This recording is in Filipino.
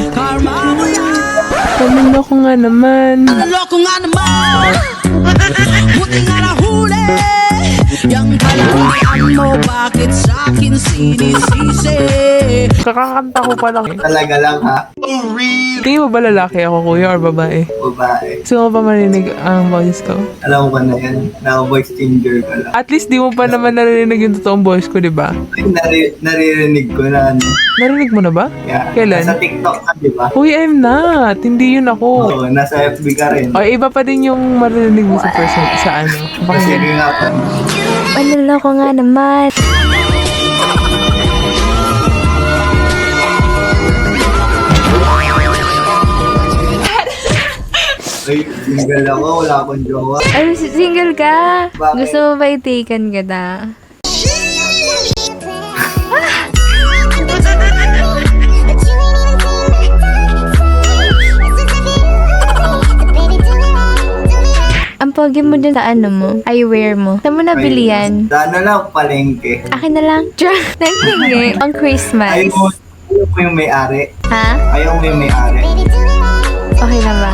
Karma mo yan. Pamiloko nga naman. Loko nga naman. Buti nga nahuli. Yang kalandian mo, bakit sa'kin sinisisi? Kakakanta ko pa lang. Talaga lang ha. Tingin mo ba lalaki ako, kuya, or babae? Babae. Gusto mo pa marinig ang boses ko? Alam mo ba na yan? Na-voice changer ka lang. At least di mo pa naman narinig yung totoong voice ko, di ba? Ay, naririnig ko na ano. Narinig mo na ba? Yeah. Kailan? Nasa TikTok ka, di ba? Uy, I'm not. Hindi yun ako. Oo, nasa FB ka rin. O, iba pa din yung marinig mo sa person, sa ano. Kasi Pakinggan. nga pa. Manloloko nga naman. Ay, single ako, wala akong jowa. Ay, single ka? Bakit? Gusto mo ba itikan ka na? Ang pogi mo dun sa ano mo, eyewear mo. Saan mo nabili yan? Sa ano lang, palengke. Akin na lang. Naghingi. Ang Christmas. Ayaw mo yung may-ari. Ha? Ayaw mo yung may-ari. Okay na ba?